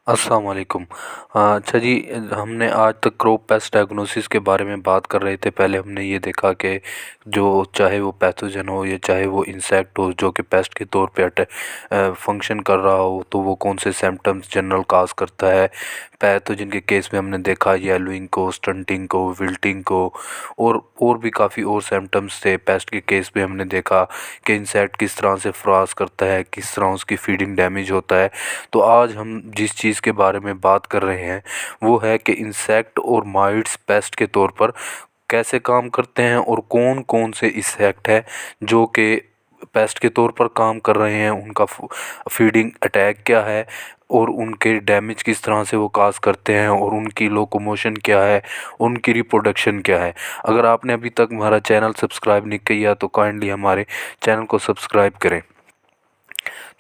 अस्सलाम वालेकुम। अच्छा जी, हमने आज तक क्रॉप पेस्ट डायग्नोसिस के बारे में बात कर रहे थे। पहले हमने ये देखा कि जो चाहे वो पैथोजन हो या चाहे वो इंसेक्ट हो जो कि पेस्ट के तौर पे फंक्शन कर रहा हो, तो वो कौन से सिम्टम्स जनरल काज करता है। पैथोजन के केस में हमने देखा येलोइंग को, स्टंटिंग को, विल्टिंग को और भी काफ़ी और सिम्टम्स थे। पेस्ट के केस में हमने देखा कि इंसेक्ट किस तरह से फ्रास करता है, किस तरह उसकी फीडिंग डैमेज होता है। तो आज हम जिस चीज़ के बारे में बात कर रहे हैं वो है कि इंसेक्ट और माइट्स पेस्ट के तौर पर कैसे काम करते हैं और कौन कौन से इंसेक्ट है जो कि पेस्ट के तौर पर काम कर रहे हैं, उनका फीडिंग अटैक क्या है और उनके डैमेज किस तरह से वो काज करते हैं और उनकी लोकोमोशन क्या है, उनकी रिप्रोडक्शन क्या है। अगर आपने अभी तक हमारा चैनल सब्सक्राइब नहीं किया तो काइंडली हमारे चैनल को सब्सक्राइब करें।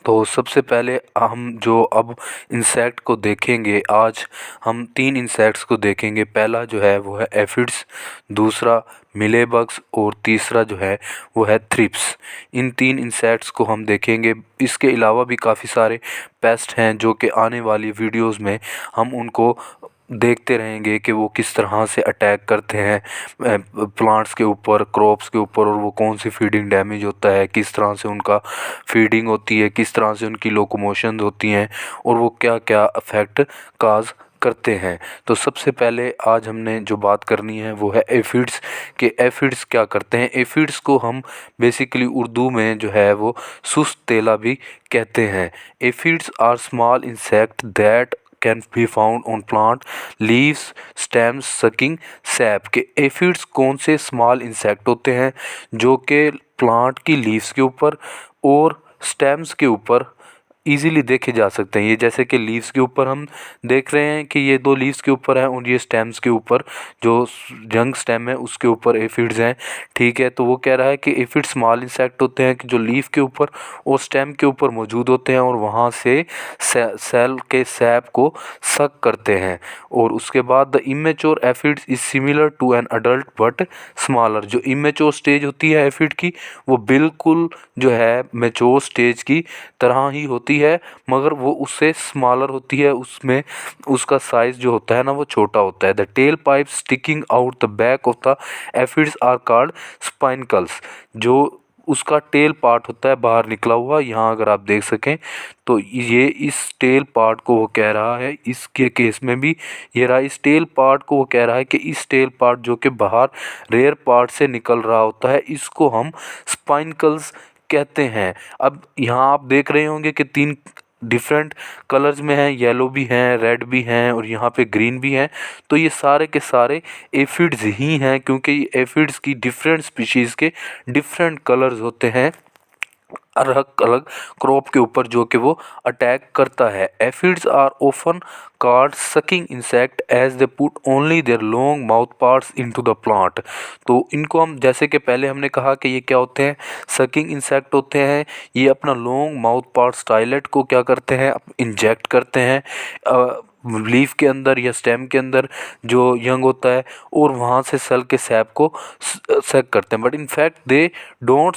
तो सबसे पहले हम जो अब इंसेक्ट को देखेंगे, आज हम 3 इंसेक्ट्स को देखेंगे। पहला जो है वो है एफिड्स, दूसरा मिलेबग्स और तीसरा जो है वो है थ्रिप्स। इन 3 इंसेक्ट्स को हम देखेंगे। इसके अलावा भी काफ़ी सारे पेस्ट हैं जो कि आने वाली वीडियोस में हम उनको देखते रहेंगे कि वो किस तरह से अटैक करते हैं प्लांट्स के ऊपर, क्रॉप्स के ऊपर, और वो कौन सी फीडिंग डैमेज होता है, किस तरह से उनका फीडिंग होती है, किस तरह से उनकी लोकोमोशन होती हैं और वो क्या क्या अफेक्ट काज करते हैं। तो सबसे पहले आज हमने जो बात करनी है वो है एफिड्स के एफिड्स क्या करते हैं। एफिड्स को हम बेसिकली उर्दू में जो है वो सुस्त तेला भी कहते हैं। Aphids are small insect that can be found on plant leaves stems sucking sap. के एफिड्स कौन से स्मॉल इंसेक्ट होते हैं जो कि प्लांट की लीव्स के ऊपर और स्टेम्स के ऊपर इजीली देखे जा सकते हैं। ये जैसे कि लीव्स के ऊपर हम देख रहे हैं कि ये 2 लीव्स के ऊपर है और ये स्टेम्स के ऊपर जो यंग स्टेम है उसके ऊपर एफिड्स हैं। ठीक है, तो वो कह रहा है कि एफिड्स स्मॉल इंसेक्ट होते हैं कि जो लीफ के ऊपर और स्टेम के ऊपर मौजूद होते हैं और वहाँ से सेल के सैप को सक करते हैं। और उसके बाद the immature aphids is similar to an adult but smaller. जो इमेच्योर स्टेज होती है एफिड की वो बिल्कुल जो है मेच्योर स्टेज की तरह ही होती है, मगर वो उससे स्मॉलर होती है। उसमें उसका साइज जो होता है ना वो छोटा होता है। The tail pipe sticking out the back of the aphids are called spinicles. जो उसका टेल पार्ट होता है बाहर निकला हुआ, यहाँ अगर आप देख सकें तो ये इस टेल पार्ट को वो कह रहा है, इसके केस में भी ये रहा, इस टेल पार्ट को वो कह रहा है कि इस टेल पार्ट जो कि बाहर रेयर पार्ट से निकल रहा होता है इसको हम स्पाइनकल्स कहते हैं। अब यहाँ आप देख रहे होंगे कि 3 डिफरेंट कलर्स में हैं, येलो भी हैं, रेड भी हैं और यहाँ पे ग्रीन भी हैं। तो ये सारे के सारे एफिड्स ही हैं क्योंकि ये एफिड्स की डिफरेंट स्पीशीज़ के डिफरेंट कलर्स होते हैं अलग अलग क्रॉप के ऊपर जो कि वो अटैक करता है। Aphids are often called sucking insect as they put only their long mouth parts into the plant. तो इनको हम जैसे कि पहले हमने कहा कि ये क्या होते हैं, सकिंग इंसेक्ट होते हैं। ये अपना लॉन्ग माउथ पार्ट्स टाइलेट को क्या करते हैं, इंजेक्ट करते हैं लीफ के अंदर या स्टेम के अंदर जो यंग होता है और वहाँ से सेल के सैप को सक करते हैं। बट इनफैक्ट दे डोंट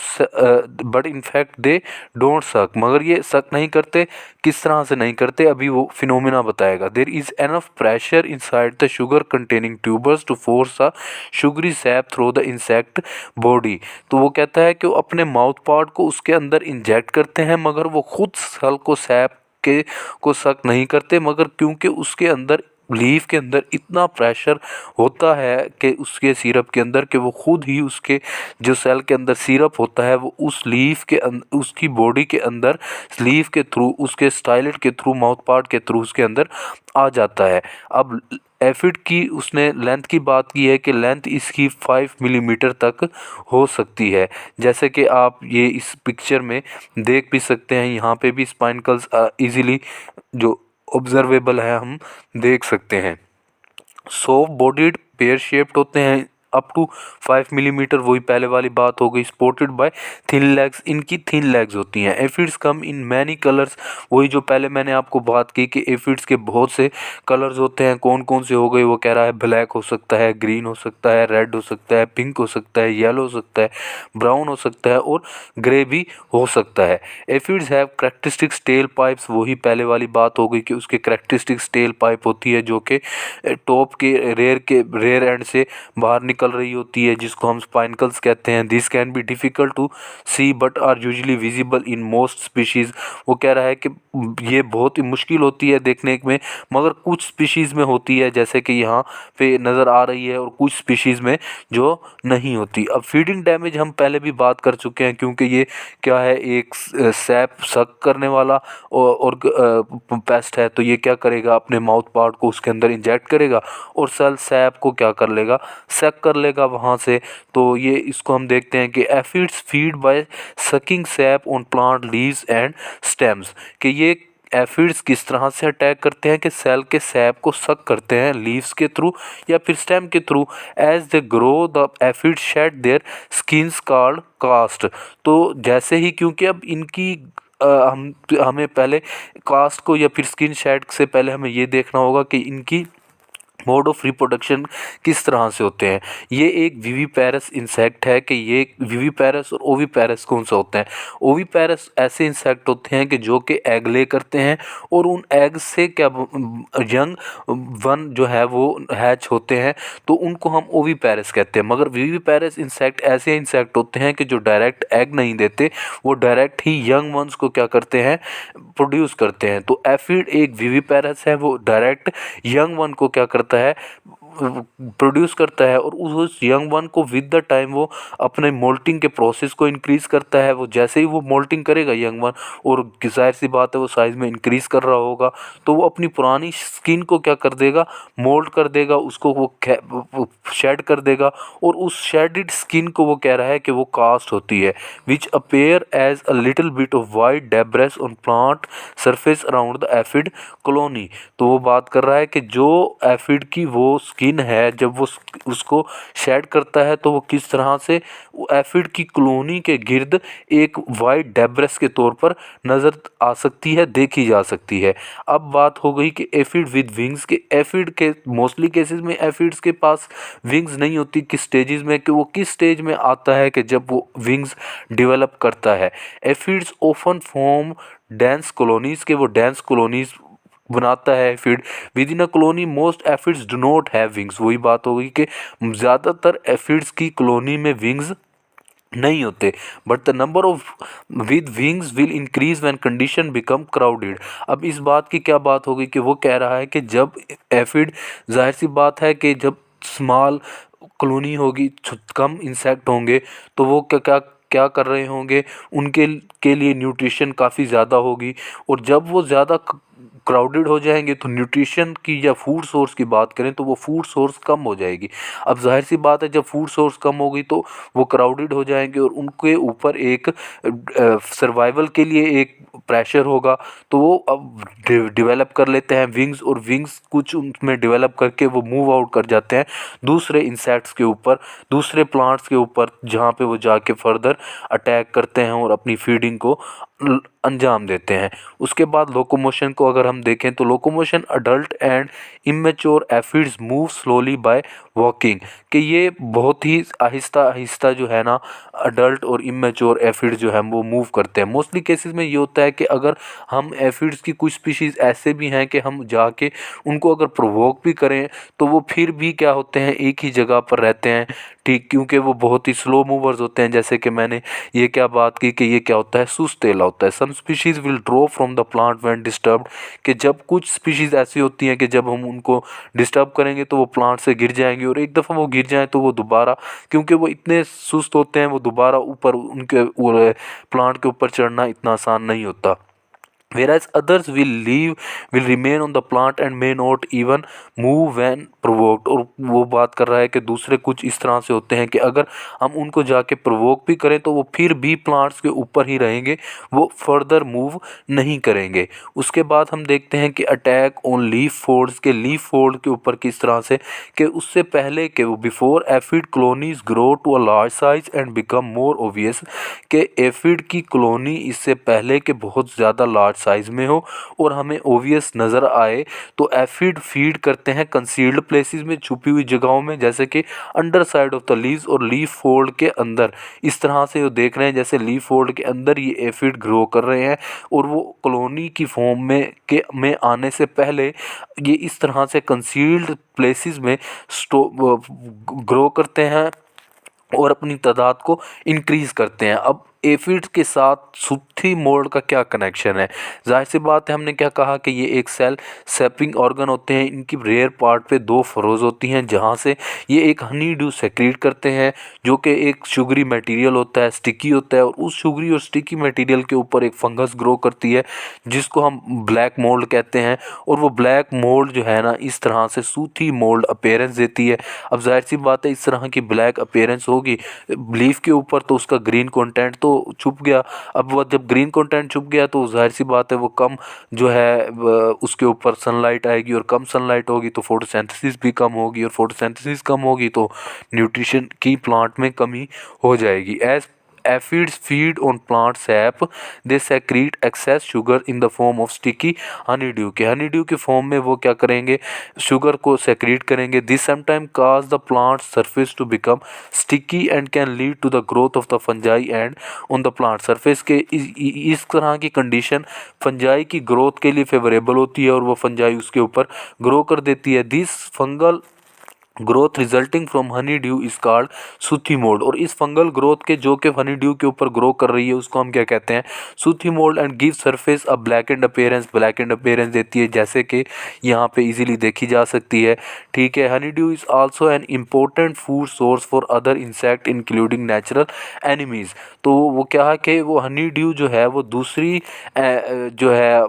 सक। मगर ये सक नहीं करते। किस तरह से नहीं करते अभी वो फिनोमिना बताएगा। There is enough pressure inside the sugar containing tubers to force a sugary sap through the insect body. तो वो कहता है कि वो अपने माउथ पार्ट को उसके अंदर इंजेक्ट करते हैं मगर वो खुद सेल को सैप के को सक नहीं करते, मगर क्योंकि उसके अंदर लीफ के अंदर इतना प्रेशर होता है कि उसके सिरप के अंदर कि वो खुद ही उसके जो सेल के अंदर सिरप होता है वो उस लीफ के उसकी बॉडी के अंदर लीफ के थ्रू उसके स्टाइलेट के थ्रू माउथ पार्ट के थ्रू उसके अंदर आ जाता है। अब एफिड की उसने लेंथ की बात की है कि लेंथ इसकी 5 मिलीमीटर तक हो सकती है। जैसे कि आप ये इस पिक्चर में देख भी सकते हैं, यहाँ पे भी स्पाइनकल्स इजीली जो ऑब्जर्वेबल है हम देख सकते हैं। सॉफ्ट बॉडीड पेयर शेप्ड होते हैं अप टू 5 मिलीमीटर, वही पहले वाली बात हो गई। स्पॉटेड बाय थिन लेग्स, इनकी थिन लेग्स होती हैं। Aphids come in many colours, वही जो पहले मैंने आपको बात की कि एफिड्स के बहुत से कलर्स होते हैं। कौन कौन से हो गए, वो कह रहा है ब्लैक हो सकता है, ग्रीन हो सकता है, रेड हो सकता है, पिंक हो सकता है, येलो हो सकता है, ब्राउन हो सकता है और ग्रे भी हो सकता है। Aphids have characteristics tail pipes, वही पहले वाली बात हो गई कि उसके करेक्टरिस्टिक्स टेल पाइप होती है जो कि टॉप के रेयर एंड से बाहर निकल रही होती है, जिसको हम स्पाइनकल्स कहते हैं। This can be difficult to see but are usually visible in most species. वो कह रहा है कि ये बहुत ही मुश्किल होती है देखने में, मगर कुछ स्पीशीज़ में होती है, जैसे कि यहाँ पे नज़र आ रही है, और कुछ स्पीशीज़ में जो नहीं होती। अब फीडिंग डैमेज हम पहले भी बात कर चुके हैं, क्योंकि ये क्या है, एक सैप सक करने वाला और पेस्ट है। तो ये क्या करेगा, अपने माउथ पार्ट को उसके अंदर इंजेक्ट करेगा और सेल सैप को क्या कर लेगा, सक कर लेगा वहाँ से। तो ये इसको हम देखते हैं कि aphids feed by sucking sap on plant leaves and stems, कि ये एफिड्स किस तरह से अटैक करते हैं कि सेल के सैप को सक करते हैं लीव्स के थ्रू या फिर स्टेम के थ्रू। As they grow the aphids shed their skins called cast. तो जैसे ही, क्योंकि अब इनकी हमें पहले कास्ट को या फिर स्किन शेड से पहले हमें ये देखना होगा कि इनकी मोड ऑफ रिप्रोडक्शन किस तरह से होते हैं। ये एक विविपेरस इंसेक्ट है कि ये विविपेरस और ओविपेरस कौन सा होता है। ओविपेरस ऐसे इंसेक्ट होते हैं कि जो कि एग ले करते हैं और उन एग से क्या यंग वन जो है वो हैच होते हैं, तो उनको हम ओविपेरस कहते हैं। मगर विविपेरस इंसेक्ट ऐसे इंसेक्ट होते हैं कि जो डायरेक्ट एग नहीं देते, वो डायरेक्ट ही यंग वंस को क्या करते हैं, प्रोड्यूस करते हैं। तो एफिड एक विविपेरस है, वो डायरेक्ट यंग वन को क्या करता है, प्रोड्यूस करता है, और उस यंग वन को विद द टाइम वो अपने मोल्टिंग के प्रोसेस को इंक्रीज़ करता है। वो जैसे ही वो मोल्टिंग करेगा यंग वन, और जाहिर सी बात है वो साइज़ में इंक्रीज़ कर रहा होगा, तो वो अपनी पुरानी स्किन को क्या कर देगा, मोल्ड कर देगा, उसको वो शेड कर देगा, और उस शेडेड स्किन को वो कह रहा है कि वो कास्ट होती है, which appear as a little bit of white debris on plant surface around the aphid colony. तो वो बात कर रहा है कि जो एफिड की वो स्किन है, जब वो उसको शेड करता है, तो वो किस तरह से एफिड की कॉलोनी के गिर्द एक वाइट डेब्रेस के तौर पर नज़र आ सकती है, देखी जा सकती है। अब बात हो गई कि एफिड विद विंग्स के। एफिड के मोस्टली केसेस में एफिड्स के पास विंग्स नहीं होती। किस स्टेजेस में, कि वो किस स्टेज में आता है कि जब वो विंग्स डेवलप करता है। Aphids often form dense colonies, के वो डेंस कॉलोनीज बनाता है aphid with in a colony. Most aphids do not have wings, वही बात हो गई कि ज़्यादातर एफिड्स की कॉलोनी में विंग्स नहीं होते। But the number of with wings will increase when condition become crowded. अब इस बात की क्या बात होगी कि वो कह रहा है कि जब एफिड, जाहिर सी बात है कि जब स्मॉल कॉलोनी होगी, कम इंसेक्ट होंगे, तो वो क्या क्या क्या कर रहे होंगे, उनके के लिए न्यूट्रिशन काफ़ी ज़्यादा होगी। और जब वो ज़्यादा क्राउडेड हो जाएंगे तो न्यूट्रिशन की या फूड सोर्स की बात करें तो वो फूड सोर्स कम हो जाएगी। अब जाहिर सी बात है, जब फूड सोर्स कम होगी तो वो क्राउडेड हो जाएंगे और उनके ऊपर एक सर्वाइवल के लिए एक प्रेशर होगा, तो वो अब डेवलप कर लेते हैं विंग्स, और विंग्स कुछ उनमें डेवलप करके वो मूव आउट कर जाते हैं दूसरे इंसेक्ट्स के ऊपर, दूसरे प्लांट्स के ऊपर, जहाँ पे वो जाके फर्दर अटैक करते हैं और अपनी फीडिंग को अंजाम देते हैं। उसके बाद लोकोमोशन को अगर हम देखें तो locomotion adult and immature aphids move slowly by walking, कि ये बहुत ही आहिस्ता आहिस्ता जो है ना अडल्ट और इमेच्योर एफिड्स जो है वो मूव करते हैं। मोस्टली केसेस में ये होता है कि अगर हम एफिड्स की कुछ स्पीशीज़ ऐसे भी हैं कि हम जाके उनको अगर प्रोवोक भी करें तो वो फिर भी क्या होते हैं, एक ही जगह पर रहते हैं, ठीक, क्योंकि वो बहुत ही स्लो मूवर्स होते हैं। जैसे कि मैंने ये क्या बात की कि ये क्या होता है, सुस्तेला होता है। Some species will draw from the plant when disturbed, कि जब कुछ स्पीशीज़ ऐसी होती हैं कि जब हम उनको डिस्टर्ब करेंगे तो वो प्लांट से गिर जाएंगे, और एक दफ़ा वो गिर जाएं तो वो दोबारा, क्योंकि वो इतने सुस्त होते हैं, वो दोबारा ऊपर उनके प्लांट के ऊपर चढ़ना इतना आसान नहीं होता। whereas others will remain on the plant and may not even move when provoked। और वो बात कर रहा है कि दूसरे कुछ इस तरह से होते हैं कि अगर हम उनको जाके प्रोवोक भी करें तो वो फिर भी प्लांट्स के ऊपर ही रहेंगे, वो फर्दर मूव नहीं करेंगे। उसके बाद हम देखते हैं कि अटैक ऑन लीफ फोल्ड्स के लीफ फोल्ड के ऊपर किस तरह से, कि उससे पहले कि वो before aphid colonies grow to a large size and become more obvious, कि एफिड की कॉलोनी इससे पहले कि बहुत ज़्यादा लार्ज साइज़ में हो और हमें ओवियस नज़र आए, तो एफिड फीड करते हैं कंसील्ड प्लेसेस में, छुपी हुई जगहों में, जैसे कि under side of the leaves और लीफ फोल्ड के अंदर। इस तरह से वो देख रहे हैं जैसे लीफ फोल्ड के अंदर ये एफिड ग्रो कर रहे हैं और वो कॉलोनी की फॉर्म में आने से पहले ये इस तरह से कंसील्ड प्लेसेस में ग्रो करते हैं और अपनी तादाद को इंक्रीज़ करते हैं। अब एफिड के साथ सूथी मोल्ड का क्या कनेक्शन है? जाहिर सी बात है, हमने क्या कहा कि ये एक सेल सेपिंग ऑर्गन होते हैं। इनकी रेयर पार्ट पे दो फरोज होती हैं जहाँ से ये एक हनी ड्यू सेक्रीट करते हैं, जो कि एक शुगरी मटेरियल होता है, स्टिकी होता है, और उस शुगरी और स्टिकी मटेरियल के ऊपर एक फंगस ग्रो करती है जिसको हम ब्लैक मोल्ड कहते हैं। और वो ब्लैक मोल्ड जो है ना, इस तरह से सूथी मोल्ड अपीयरेंस देती है। अब जाहिर सी बात है, इस तरह की ब्लैक अपीयरेंस होगी लीफ के ऊपर तो उसका ग्रीन कंटेंट तो छुप गया। अब वो जब ग्रीन कंटेंट छुप गया तो जाहिर सी बात है वो कम जो है उसके ऊपर सनलाइट आएगी, और कम सनलाइट होगी तो फोटोसिंथेसिस भी कम होगी, और फोटोसिंथेसिस कम होगी तो न्यूट्रिशन की प्लांट में कमी हो जाएगी। As aphids feed on plant sap, they secrete excess sugar in the form of sticky honeydew। के honeydew के फॉर्म में वो क्या करेंगे, शुगर को सेक्रीट करेंगे। This sometimes cause the plant surface to become sticky and can lead to the growth of the fungi and on the plant surface। के इस तरह की कंडीशन फंजाई की ग्रोथ के लिए फेवरेबल होती है और वो फंजाई उसके ऊपर ग्रो कर देती है। This fungal growth resulting from honey dew is called sooty mould. और इस फंगल ग्रोथ के जो कि हनी ड्यू के ऊपर ग्रो कर रही है उसको हम क्या कहते हैं, sooty mould. And give surface a blackened appearance, blackened appearance देती है जैसे कि यहाँ पे इजीली देखी जा सकती है। ठीक है, Honey dew is also an important food source for other insect including natural enemies. तो वो क्या है कि वो हनी ड्यू जो है वो दूसरी जो है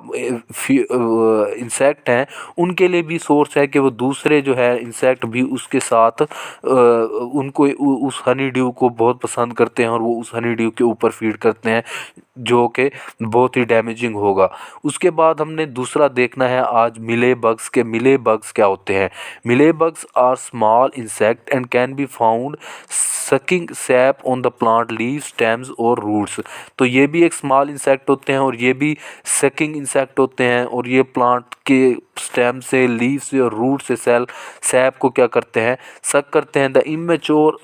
इंसेक्ट हैं उनके लिए भी सोर्स है, कि वो दूसरे जो है इंसेक्ट भी उसके साथ उनको उस हनी ड्यू को बहुत पसंद करते हैं और वो उस हनी ड्यू के ऊपर फीड करते हैं, जो कि बहुत ही डैमेजिंग होगा। उसके बाद हमने दूसरा देखना है आज मिले बग्स के। मिले बग्स क्या होते हैं? Mealy bugs are small insect and can be found sucking sap on the plant leaves stems और रूट्स। तो ये भी एक स्मॉल इंसेक्ट होते हैं और ये भी सकिंग इंसेक्ट होते हैं, और ये प्लांट के स्टेम से, लीव से और रूट से सेल सैप को क्या करते हैं, सक करते हैं। The immature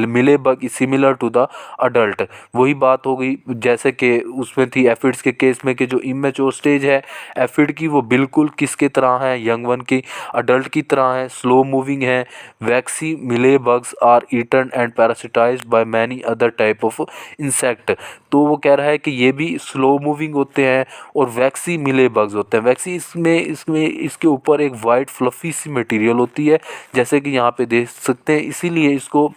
mealy bug similar to the adult. वही बात हो गई जैसे कि उसमें थी एफिड्स के केस में, कि जो इमेच्योर स्टेज है एफिड की वो बिल्कुल किसके तरह है, यंग वन की, अडल्ट की तरह है, स्लो मूविंग है। वैक्सी मिले bugs are eaten and parasitized by many other type of insect. तो वो कह रहा है कि ये भी स्लो मूविंग होते हैं और वैक्सी मिले बग्स होते हैं। वैक्सी इसमें इसके ऊपर एक वाइट फ्लफी सी मटेरियल होती है जैसे कि यहाँ पे देख सकते हैं, इसीलिए इसको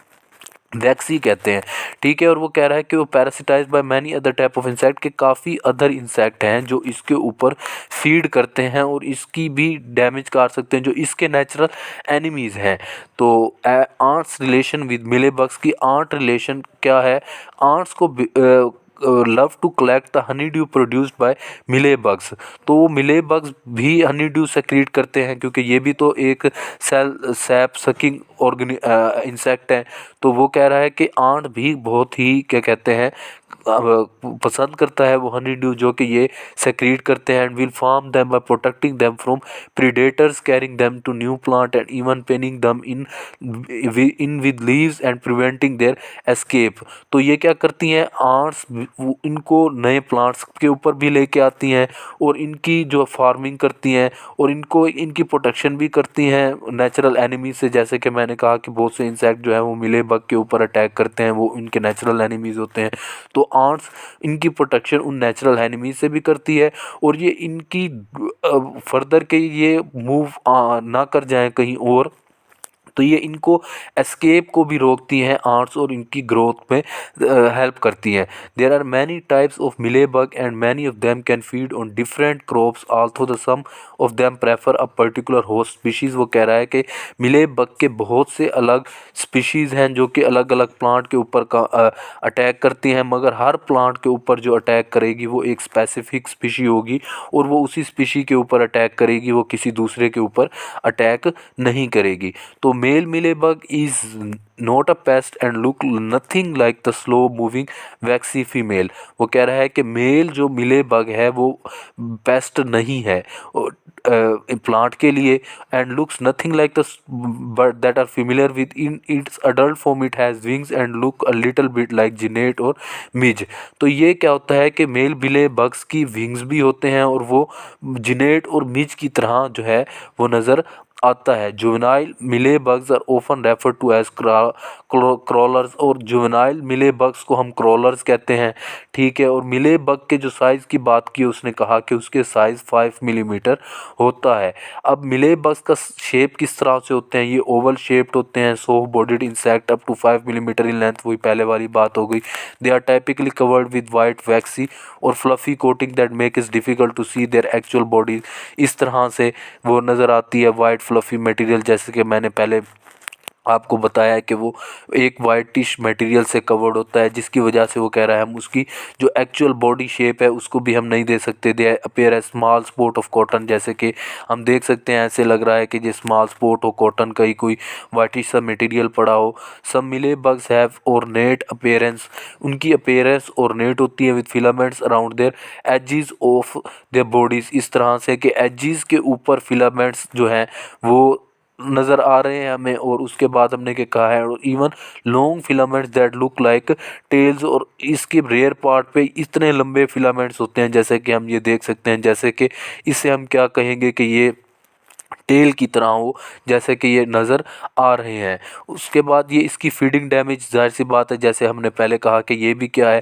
वैक्सी कहते हैं। ठीक है, और वो कह रहा है कि वो parasitise bye many other type of insect, के काफ़ी अदर इंसेक्ट हैं जो इसके ऊपर फीड करते हैं और इसकी भी डैमेज कर सकते हैं, जो इसके नेचुरल एनिमीज़ हैं। तो आंट्स रिलेशन विद मिलेबग्स की आंट रिलेशन क्या है? आंट्स को love to collect the honey dew produced by mealy bugs. तो वो मिले बग्स भी हनी ड्यू सेक्रीट करते हैं, क्योंकि ये भी तो एक सेल सैप सकिंग इंसेक्ट है। तो वो कह रहा है कि आंट भी बहुत ही क्या कहते हैं पसंद करता है वो हनी ड्यू जो कि ये सेक्रीट करते हैं, and will farm them by protecting them from predators carrying them to new plant and even penning them in with leaves and preventing their escape. तो ये क्या करती हैं आंट्स, इनको नए प्लांट्स के ऊपर भी लेके आती हैं और इनकी जो फार्मिंग करती हैं और इनको इनकी प्रोटेक्शन भी करती हैं नेचुरल एनिमी से। जैसे कि मैंने कहा कि बहुत से इंसेक्ट जो है वो मिले बग के ऊपर अटैक करते हैं, वो इनके नेचुरल एनिमीज़ होते हैं। तो आंट्स इनकी प्रोटेक्शन उन नेचुरल एनिमीज से भी करती है, और ये इनकी फर्दर के ये मूव ना कर जाएं कहीं और, तो ये इनको एस्केप को भी रोकती हैं आंट्स और इनकी ग्रोथ में हेल्प करती हैं। There are many types of mealybug and many of them can feed on different crops also the some of them prefer a particular host species. वो कह रहा है कि मिलेबग के बहुत से अलग स्पीशीज़ हैं जो कि अलग अलग प्लांट के ऊपर अटैक करती हैं, मगर हर प्लांट के ऊपर जो अटैक करेगी वो एक स्पेसिफिक स्पीशी होगी और वो उसी स्पीशी के ऊपर अटैक करेगी, वो किसी दूसरे के ऊपर अटैक नहीं करेगी। तो male mealybug is not a pest and look nothing like the slow moving waxy female. वो कह रहा है कि मेल जो मिलेबग है वो पेस्ट नहीं है प्लांट के लिए and looks nothing like the but that are familiar with in its adult form it has wings and look a little bit like gnat और मिज। तो ये क्या होता है कि मेल मिलेबग्स की विंग्स भी होते हैं और वो जिनेट और मिज की तरह जो है वो नज़र आता है। Juvenile mealybugs are often refer to as crawlers, और जुवेनाइल मिलेबग्स को हम क्रॉलर्स कहते हैं, ठीक है। और मिलेबग के जो साइज़ की बात की उसने कहा कि उसके साइज़ 5 मिलीमीटर होता है। अब मिलेबग्स का शेप किस तरह से होते हैं, ये ओवल शेप्ड होते हैं, soft bodied insect up to 5 millimetre in length, वही पहले वाली बात हो गई। They are typically covered with white waxy और fluffy coating that make it difficult to see their actual body. इस तरह से वो नज़र आती है वाइट फ्लफ़ी मटेरियल, जैसे कि मैंने पहले आपको बताया है कि वो एक वाइटिश मटेरियल से कवर्ड होता है, जिसकी वजह से वो कह रहा है हम उसकी जो एक्चुअल बॉडी शेप है उसको भी हम नहीं दे सकते। They appear as small spot of cotton, जैसे कि हम देख सकते हैं ऐसे लग रहा है कि ये स्मॉल स्पॉट हो कॉटन का ही कोई वाइटिश सा मटेरियल पड़ा हो। सम मिलेबग्स हैव ऑर्नेट अपीयरेंस, उनकी अपीयरेंस ऑर्नेट होती है with filaments around there edges of their bodies, इस तरह से कि एजेस के ऊपर फिलामेंट्स जो हैं वो नज़र आ रहे हैं हमें। और उसके बाद हमने क्या कहा है, even long filaments that look like tails, और इसके रेयर पार्ट पे इतने लंबे फिलामेंट्स होते हैं जैसे कि हम ये देख सकते हैं, जैसे कि इसे हम क्या कहेंगे कि ये टेल की तरह हो, जैसे कि ये नज़र आ रहे हैं। उसके बाद ये इसकी फीडिंग डैमेज, जाहिर सी बात है जैसे हमने पहले कहा कि ये भी क्या है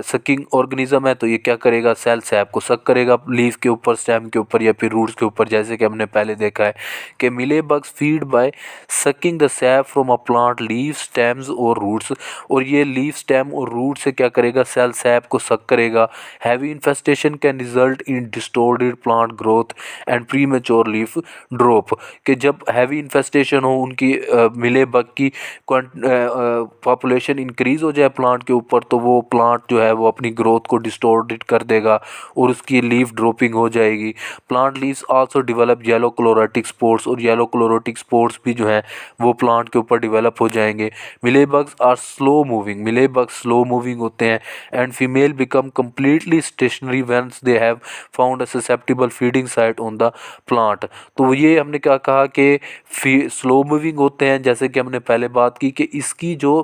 सकिंग ऑर्गेनिज्म है, तो ये क्या करेगा सेल सैप को सक करेगा लीफ के ऊपर, स्टेम के ऊपर या फिर रूट्स के ऊपर, जैसे कि हमने पहले देखा है कि mealybugs feed by sucking the sap from a plant leaf stems और रूट्स, और ये लीफ स्टेम और रूट से क्या करेगा सेल सैप को सक करेगा। Heavy infestation can result in distorted plant growth and premature leaf drop, कि जब हैवी इन्फेस्टेशन हो उनकी मिलेबग की पॉपुलेशन इंक्रीज़ हो जाए प्लांट के ऊपर, तो वो प्लांट जो है वो अपनी ग्रोथ को डिस्टॉर्टेड कर देगा और उसकी लीफ ड्रॉपिंग हो जाएगी। Plant leaves also develop yellow chlorotic spots, और येलो क्लोरोटिक स्पॉट्स भी जो हैं वो प्लांट के ऊपर डेवलप हो जाएंगे। Mealybugs are slow moving, mealybugs slow moving होते हैं and female become completely stationary once they have found a susceptible feeding site on the plant. तो ये हमने क्या कहा कि स्लो मूविंग होते हैं, जैसे कि हमने पहले बात की कि इसकी जो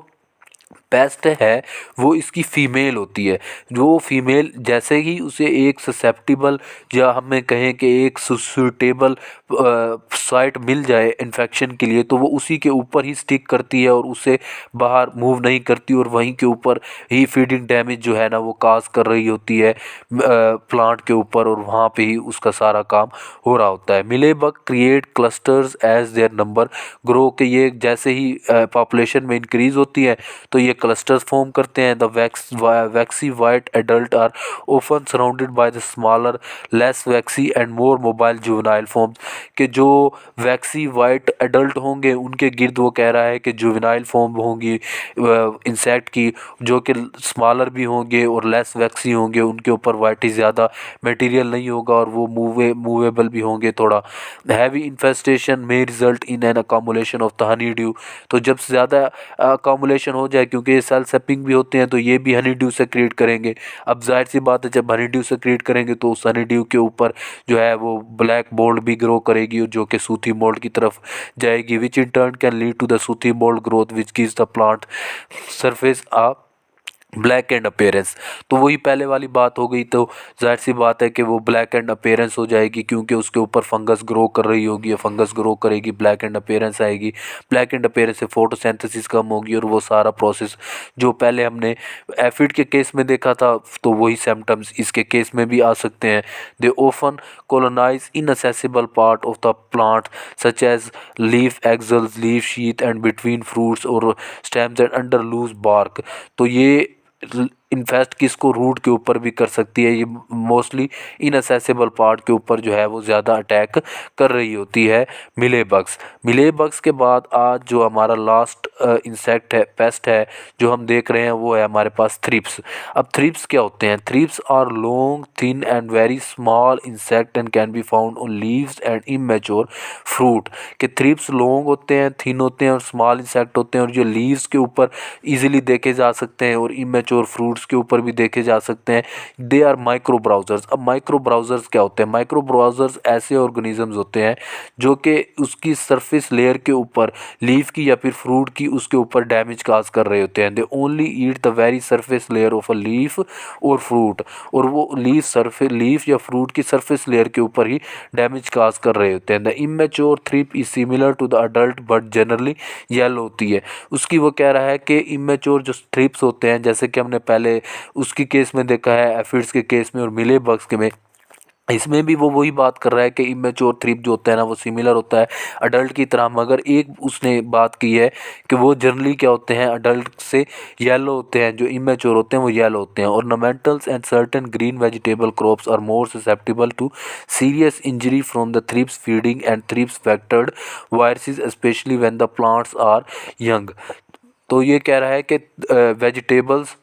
पेस्ट है वो इसकी फ़ीमेल होती है। जो फीमेल जैसे ही उसे एक ससेप्टिबल या हमें कहें कि एक सूटेबल साइट मिल जाए इन्फेक्शन के लिए, तो वो उसी के ऊपर ही स्टिक करती है और उसे बाहर मूव नहीं करती, और वहीं के ऊपर ही फीडिंग डैमेज जो है ना वो काज कर रही होती है प्लांट के ऊपर, और वहाँ पे ही उसका सारा काम हो रहा होता है। Mealybug create clusters as their number grow, के ये जैसे ही पॉपुलेशन में इंक्रीज़ होती है तो ये क्लस्टर्स फॉर्म करते हैं। The waxy white adult are often surrounded by the smaller less waxy and more mobile juvenile forms, के जो वैक्सी वाइट एडल्ट होंगे उनके गिर्द वो कह रहा है कि जुवेनाइल फॉर्म होंगी इंसेक्ट की, जो कि स्मॉलर भी होंगे और लेस वैक्सी होंगे, उनके ऊपर वाइटी ज़्यादा मटेरियल नहीं होगा और वो मूवेबल भी होंगे थोड़ा। हैवी इन्फेस्टेशन में result in an accumulation of the honey due, तो जब ज़्यादा अकामुलेशन हो जाए, क्योंकि ये सेल सैपिंग भी होते हैं, तो ये भी हनी ड्यू से क्रिएट करेंगे। अब जाहिर सी बात है जब हनी ड्यू से क्रिएट करेंगे तो उस हनी ड्यू के ऊपर जो है वो ब्लैक मोल्ड भी ग्रो करेगी, और जो कि सूथी मोल्ड की तरफ जाएगी, which in turn can lead to the sooty mould growth which gives the plant surface a blackened appearance, तो वही पहले वाली बात हो गई। तो जाहिर सी बात है कि वो ब्लैक एंड अपीयरेंस हो जाएगी, क्योंकि उसके ऊपर फंगस ग्रो कर रही होगी, फंगस ग्रो करेगी, ब्लैक एंड अपीयरेंस आएगी। ब्लैक एंड अपीयरेंस से फोटोसिंथेसिस कम होगी, और वो सारा प्रोसेस जो पहले हमने एफिड के केस में देखा था, तो वही सिम्टम्स इसके केस में भी आ सकते हैं। They often colonize inaccessible part of the plant such as leaf axils, leaf sheath and between fruits or stems and under loose bark। तो ये इन्फेस्ट किसको रूट के ऊपर भी कर सकती है, ये मोस्टली इनअसेसेबल पार्ट के ऊपर जो है वो ज़्यादा अटैक कर रही होती है मिलेबग्स। मिलेबग्स के बाद आज जो हमारा लास्ट इंसेक्ट है, पेस्ट है जो हम देख रहे हैं, वो है हमारे पास थ्रिप्स। अब थ्रिप्स क्या होते हैं? Thrips are long thin and very small insect and can be found on leaves and immature fruit. के थ्रिप्स लॉन्ग होते हैं, थिन होते हैं और स्मॉल इंसेक्ट होते हैं, और जो लीव्स के ऊपर इजीली देखे जा सकते हैं और इमेच्योर फ्रूट्स के ऊपर भी देखे जा सकते हैं। They are micro browsers. अब माइक्रो ब्राउजर्स क्या होते हैं? माइक्रो ब्राउजर्स ऐसे ऑर्गेनिजम्स होते हैं जो कि उसकी सरफेस लेयर के ऊपर, लीफ की या फिर फ्रूट की, उसके ऊपर डैमेज काज कर रहे होते हैं। They only eat the very surface layer of a leaf और फ्रूट, और वो लीफ या फ्रूट की सरफेस लेयर के ऊपर ही डैमेज काज कर रहे होते हैं। The immature thrip is similar to the adult but generally yellow होती है। उसकी वो कह रहा है कि इमेच्योर जो थ्रिप्स होते हैं, जैसे कि हमने पहले उसकी केस में देखा है, एफिड्स के केस में और मिलेबग्स के में, इसमें भी वो वही बात कर रहा है कि इमेच्योर थ्रिप जो होता है ना, वो सिमिलर होता है अडल्ट की तरह, मगर एक उसने बात की है कि वो जनरली क्या होते हैं, अडल्ट से येलो होते हैं। जो इमेच्योर होते हैं वो येलो होते हैं। Ornamentals and certain green vegetable crops are more susceptible to serious injury from the thrips feeding and thrips vectored viruses specially when the plants are young. तो ये कह रहा है कि वेजिटेबल्स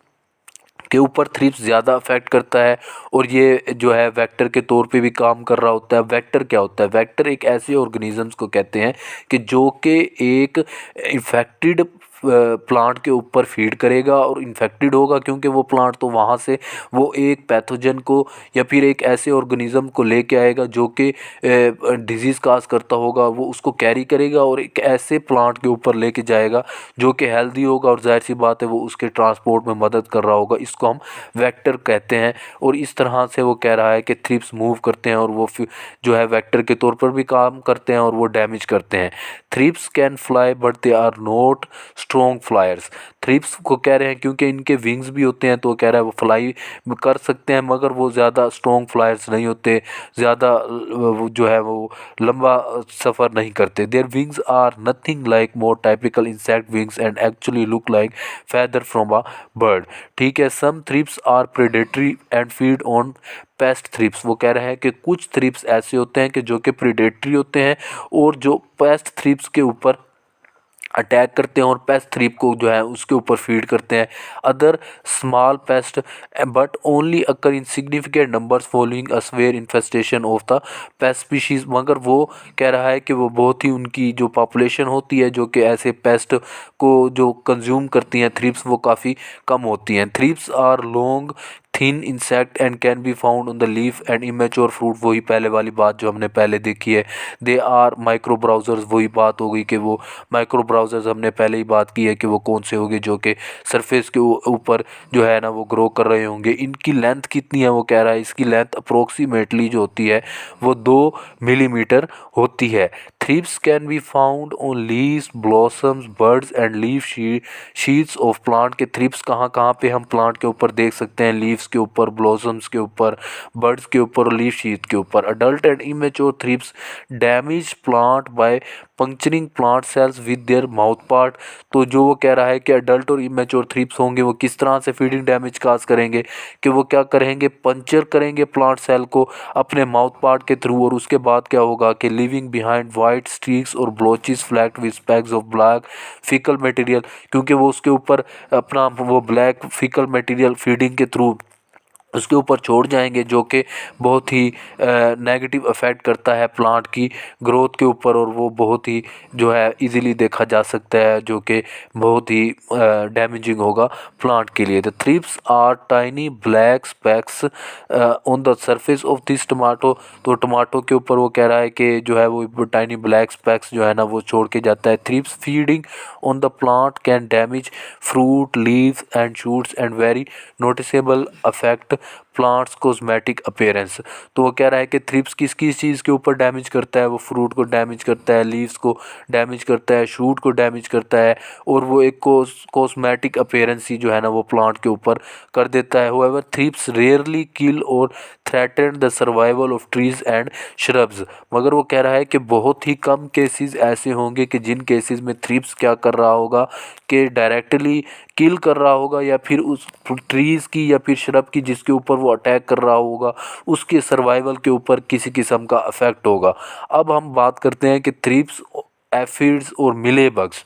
के ऊपर थ्रिप्स ज़्यादा अफेक्ट करता है, और ये जो है वेक्टर के तौर पे भी काम कर रहा होता है। वेक्टर क्या होता है? वेक्टर एक ऐसे ऑर्गेनिजम्स को कहते हैं कि जो कि एक इन्फेक्टेड प्लांट के ऊपर फीड करेगा और इन्फेक्टेड होगा, क्योंकि वो प्लांट तो वहाँ से वो एक पैथोजन को या फिर एक ऐसे ऑर्गेनिज्म को लेके आएगा जो कि डिजीज़ काज करता होगा, वो उसको कैरी करेगा और एक ऐसे प्लांट के ऊपर लेके जाएगा जो कि हेल्दी होगा, और जाहिर सी बात है वो उसके ट्रांसपोर्ट में मदद कर रहा होगा। इसको हम वेक्टर कहते हैं। और इस तरह से वो कह रहा है कि थ्रिप्स मूव करते हैं और वो जो है वेक्टर के तौर पर भी काम करते हैं और वो डैमेज करते हैं। Thrips can fly but they are not strong flyers. Thrips को कह रहे हैं क्योंकि इनके विंग्स भी होते हैं, तो कह रहा है वो फ्लाई कर सकते हैं, मगर वो ज़्यादा स्ट्रॉन्ग फ्लायर्स नहीं होते, ज़्यादा जो है वो लंबा सफ़र नहीं करते। Their wings are nothing like more typical insect wings and actually look like feather from a bird। ठीक है। Some thrips are predatory and feed on pest thrips. वो कह रहे हैं कि कुछ थ्रिप्स ऐसे होते हैं कि जो कि प्रेडेटरी होते हैं और जो पेस्ट थ्रिप्स के ऊपर अटैक करते हैं और पेस्ट थ्रिप को जो है उसके ऊपर फीड करते हैं। Other small paste but only occur in significant numbers following a swear infestation of the paste species. मगर वो कह रहा है कि वो बहुत ही उनकी जो पॉपुलेशन होती है जो कि ऐसे पेस्ट को जो कंज्यूम करती हैं थ्रिप्स, वो काफ़ी कम होती हैं। Thrips are long thin insect and can be found on the leaf and immature fruit. वही पहले वाली बात जो हमने पहले देखी है। They are micro browsers. वही बात हो गई कि वो माइक्रो ब्राउजर्स हमने पहले ही बात की है कि वो कौन से होंगे जो कि सरफेस के ऊपर जो है ना वो ग्रो कर रहे होंगे। इनकी लेंथ कितनी है? वो कह रहा है इसकी लेंथ अप्रोक्सीमेटली जो होती है वो 2 मिलीमीटर होती है। Thrips can be found on leaves, blossoms, birds and leaf sheets of plant. के थ्रिप्स कहाँ कहाँ पे हम प्लांट के ऊपर देख सकते हैं? लीव्स के ऊपर, ब्लॉसम्स के ऊपर, बर्ड्स के ऊपर और लीफ शीट के ऊपर। Adult and immature thrips damage plant by puncturing plant cells with their mouth part. तो जो वो कह रहा है कि अडल्ट और इमेच्योर थ्रिप्स होंगे वो किस तरह से फीडिंग डैमेज काज करेंगे कि वो क्या करेंगे, पंचर करेंगे प्लांट सेल को अपने माउथ पार्ट के थ्रू, और उसके बाद क्या होगा कि लिविंग बिहाइंड वाइट स्ट्रीक्स और blotches flecked with specks of black faecal material. क्योंकि वो उसके ऊपर अपना वो ब्लैक फीकल मटेरियल फीडिंग के थ्रू उसके ऊपर छोड़ जाएंगे, जो कि बहुत ही नेगेटिव इफ़ेक्ट करता है प्लांट की ग्रोथ के ऊपर, और वो बहुत ही जो है इजीली देखा जा सकता है, जो कि बहुत ही डैमेजिंग होगा प्लांट के लिए। The thrips are tiny black specks on the surface of this tomato. तो टमाटो के ऊपर वो कह रहा है कि जो है वो टाइनी ब्लैक स्पैक्स जो है ना वो छोड़ के जाता है। Thrips feeding on the plant can damage fruit leaves and shoots and very noticeable affect plants cosmetic appearance. तो वो कह रहा है कि थ्रिप्स किस किस चीज़ के ऊपर डैमेज करता है, वो फ्रूट को डैमेज करता है, लीव्स को डैमेज करता है, शूट को डैमेज करता है, और वो एक कॉस्मेटिक अपीयरेंस ही जो है ना वो प्लांट के ऊपर कर देता है। होएवर थ्रिप्स रेयरली किल और threaten the survival of trees and shrubs. मगर वो कह रहा है कि बहुत ही कम केसेस ऐसे होंगे कि जिन केसेस में थ्रिप्स क्या कर रहा होगा कि डायरेक्टली किल कर रहा होगा, या फिर उस ट्रीज़ की या फिर श्रब की जिसके ऊपर वो अटैक कर रहा होगा उसके सर्वाइवल के ऊपर किसी किस्म का अफेक्ट होगा। अब हम बात करते हैं कि थ्रिप्स, एफिड्स और मिलेबग्स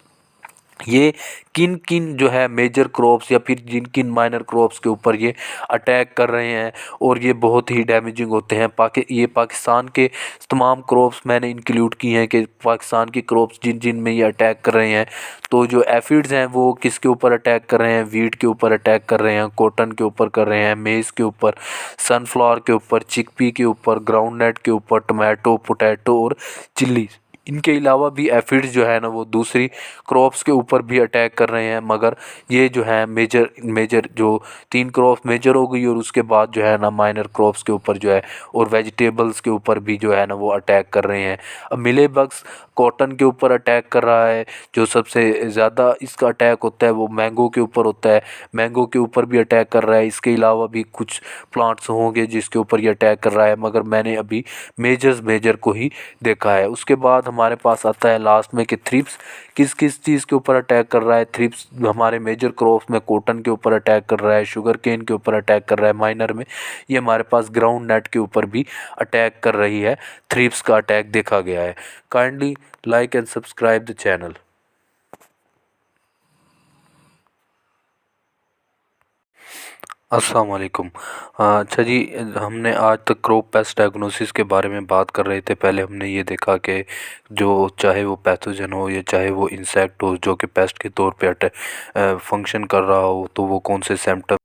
ये किन किन जो है मेजर क्रॉप्स या फिर जिन किन माइनर क्रॉप्स के ऊपर ये अटैक कर रहे हैं, और ये बहुत ही डैमेजिंग होते हैं। ये पाकिस्तान के तमाम क्रॉप्स मैंने इंक्लूड किए हैं कि पाकिस्तान की क्रॉप्स जिन जिन में ये अटैक कर रहे हैं। तो जो एफिड्स हैं वो किसके ऊपर अटैक कर रहे हैं, वीट के ऊपर अटैक कर रहे हैं, कॉटन के ऊपर कर रहे हैं, मेज़ के ऊपर, सनफ्लावर के ऊपर, चिकपी के ऊपर, ग्राउंडनट के ऊपर, टमाटो, पोटैटो और चिल्ली। इनके अलावा भी एफिड्स जो है ना वो दूसरी क्रॉप्स के ऊपर भी अटैक कर रहे हैं, मगर ये जो है मेजर जो 3 क्रॉप्स मेजर हो गई, और उसके बाद जो है ना माइनर क्रॉप्स के ऊपर जो है और वेजिटेबल्स के ऊपर भी जो है ना वो अटैक कर रहे हैं। अब मिलेबग्स कॉटन के ऊपर अटैक कर रहा है। जो सबसे ज़्यादा इसका अटैक होता है वो मैंगो के ऊपर होता है, मैंगो के ऊपर भी अटैक कर रहा है। इसके अलावा भी कुछ प्लांट्स होंगे जिसके ऊपर ये अटैक कर रहा है, मगर मैंने अभी मेजर को ही देखा है। उसके बाद हमारे पास आता है लास्ट में कि थ्रिप्स किस किस चीज़ के ऊपर अटैक कर रहा है। थ्रिप्स हमारे मेजर क्रॉप्स में कॉटन के ऊपर अटैक कर रहा है, शुगर केन के ऊपर अटैक कर रहा है, माइनर में ये हमारे पास ग्राउंड नट के ऊपर भी अटैक कर रही है। थ्रिप्स का अटैक देखा गया है। Kindly like and subscribe the channel। अस्सलाम वालेकुम। अच्छा जी, हमने आज तक क्रॉप पेस्ट डायग्नोसिस के बारे में बात कर रहे थे। पहले हमने ये देखा कि जो चाहे वो पैथोजन हो या चाहे वो इंसेक्ट हो जो कि पेस्ट के तौर पे फंक्शन कर रहा हो, तो वो कौन से सिम्टम